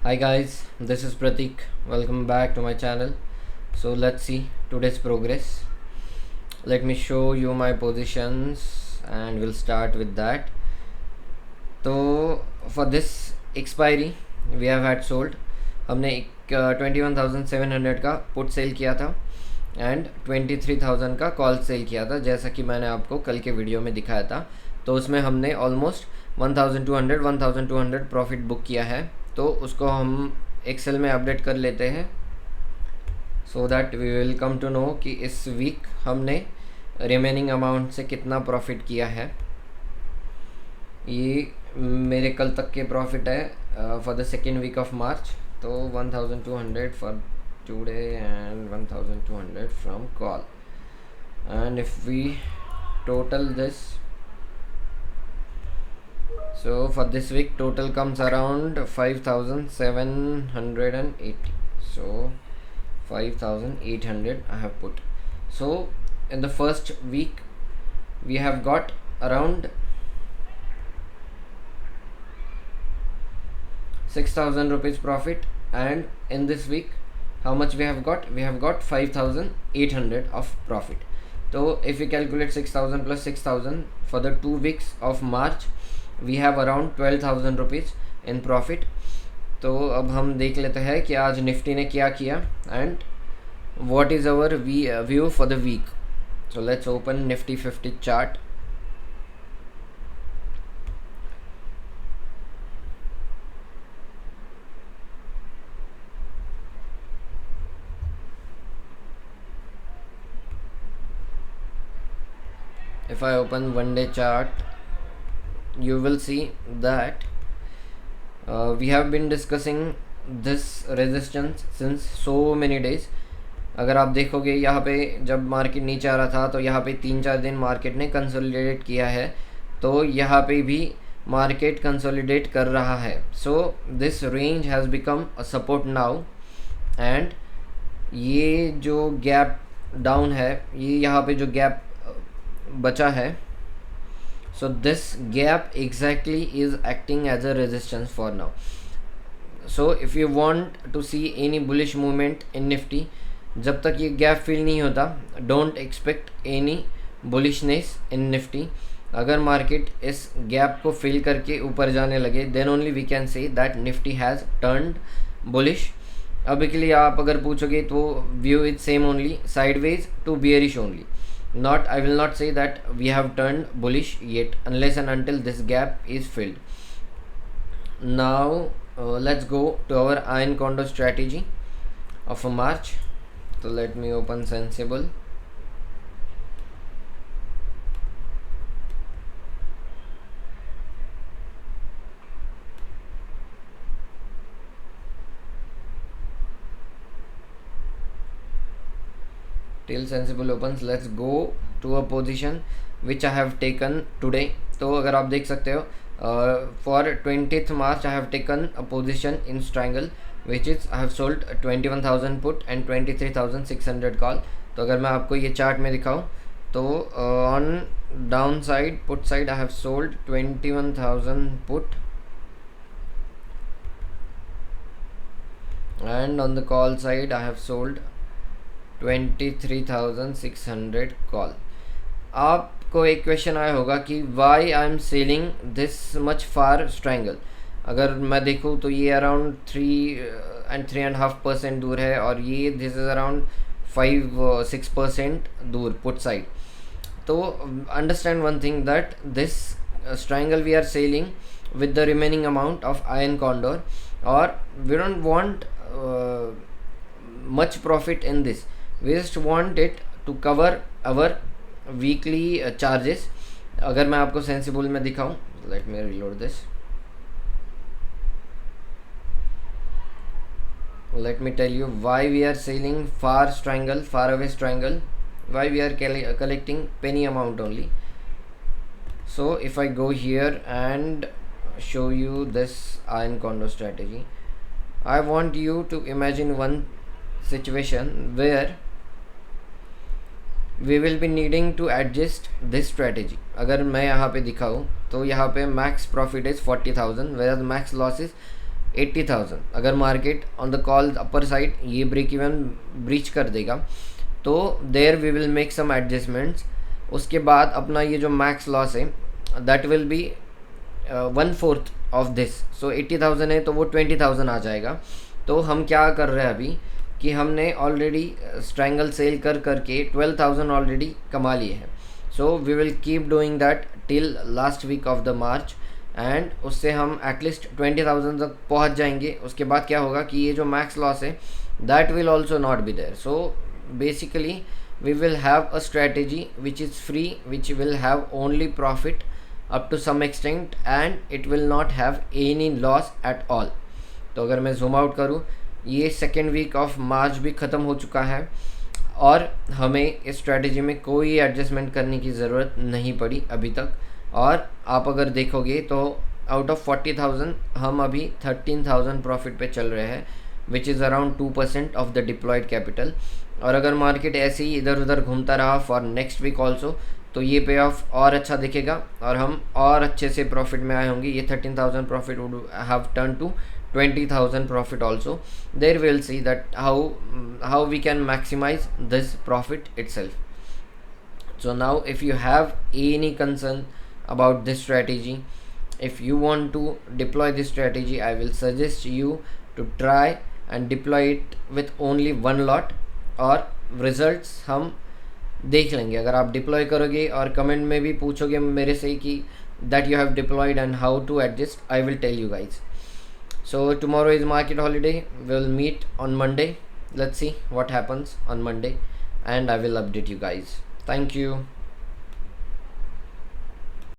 Hi guys, this is Pratik. Welcome back to my channel. So let's see today's progress. Let me show you my positions and we'll start with that. So for this expiry we have had sold. हमने 21,700 का put sell किया था and 23,000 का call sell किया था, जैसा कि मैंने आपको कल के वीडियो में दिखाया था। तो उसमें हमने ऑलमोस्ट 1,200 प्रॉफिट बुक किया है। तो उसको हम एक्सेल में अपडेट कर लेते हैं so that we will come to know कि इस वीक हमने रिमेनिंग अमाउंट से कितना प्रॉफिट किया है। ये मेरे कल तक के प्रॉफिट है for the second week of March. तो 1,200 for today and 1,200 from call, and if we total this, so for this week total comes around 5,780. So 5,800 I have put. So in the first week we have got around 6,000 rupees profit, and in this week how much we have got? We have got 5,800 of profit. So if we calculate 6,000 plus 6,000 for the 2 weeks of March, we have around 12,000 rupees in profit. तो अब हम देख लेते हैं कि आज Nifty ने क्या किया and what is our view for the week. So let's open Nifty 50 chart. If I open one day chart, you will see that we have been discussing this resistance since so many days. अगर आप देखोगे यहाँ पे जब market नीचे आ रहा था तो यहाँ पे 3-4 दिन मार्केट ने कंसोलिडेट किया है, तो यहाँ पे भी मार्केट कंसोलिडेट कर रहा है. So this range has become a support now, and ये जो गैप डाउन है, ये यहाँ पे जो गैप बचा है, so this gap exactly is acting as a resistance for now. So if you want to see any bullish movement in Nifty, जब तक ये गैप फिल नहीं होता, don't expect any bullishness in Nifty. अगर market इस gap को fill करके ऊपर जाने लगे, then only we can say that Nifty has turned bullish. अभी के लिए आप अगर पूछोगे तो view is same only, sideways to bearish only. Not, I will not say that we have turned bullish yet unless and until this gap is filled. Now let's go to our iron condor strategy of March. So let me open Sensible. Till Sensible opens, let's go to a position which I have taken today. तो अगर आप देख सकते हो for 20th March I have taken a position in triangle which is I have sold 21,000 put and 23,600 call. तो अगर मैं आपको ये चार्ट में दिखाऊँ तो on down side put side I have sold 21,000 put and on the call side I have sold 23,600 call. आपको एक क्वेश्चन आया होगा कि why I am selling this much far strangle. अगर मैं देखूँ तो ये अराउंड 3.5% दूर है और ये दिस इज़ अराउंड 5-6% दूर पुट साइड. तो understand one thing that this strangle we are selling with the remaining amount of iron condor, और we don't want much profit in this. We just want it to cover our weekly charges. अगर मैं आपको sensible में दिखाऊं, let me reload this. Let me tell you why we are selling far strangle, far away strangle, why we are collecting penny amount only. So if I go here and show you this iron condor strategy, I want you to imagine one situation where we will be needing to adjust this strategy. अगर मैं यहाँ पे दिखाऊँ तो यहाँ पे max profit is 40,000 whereas max loss is 80,000 अगर market on the call upper side ये ब्रेक इवन ब्रीच कर देगा तो there we will make some adjustments. उसके बाद अपना ये जो मैक्स लॉस है that will be 1/4 of this. So 80,000 है तो वो 20,000 आ जाएगा. तो हम क्या कर रहे हैं अभी कि हमने ऑलरेडी स्ट्रैंगल सेल कर करके 12,000 ऑलरेडी कमा लिए हैं. So we will keep doing that till last week of the March and उससे हम एटलीस्ट 20,000 तक पहुंच जाएंगे. उसके बाद क्या होगा कि ये जो मैक्स लॉस है that will also not be there. So basically we will have a strategy which is free, which will have only profit up to some extent and it will not have any loss at all. तो अगर मैं zoom out करूँ ये second week of मार्च भी ख़त्म हो चुका है और हमें इस स्ट्रैटेजी में कोई एडजस्टमेंट करने की ज़रूरत नहीं पड़ी अभी तक. और आप अगर देखोगे तो आउट ऑफ 40,000 हम अभी 13,000 प्रॉफिट पे चल रहे हैं which is around 2% of the deployed capital. और अगर मार्केट ऐसे ही इधर उधर घूमता रहा फॉर नेक्स्ट वीक ऑल्सो तो ये पे ऑफ और अच्छा दिखेगा और हम और अच्छे से प्रॉफिट में आए होंगे. ये 13,000 profit would have turn to 20,000 profit also. There will see that how we can maximize this profit itself. So now if you have any concern about this strategy, if you want to deploy this strategy, I will suggest you to try and deploy it with only one lot और results हम देख लेंगे. अगर आप deploy करोगे और comment में भी पूछोगे मेरे से कि that you have deployed and how to adjust, I will tell you guys. So tomorrow is market holiday, we'll meet on Monday. Let's see what happens on Monday and I will update you guys. Thank you.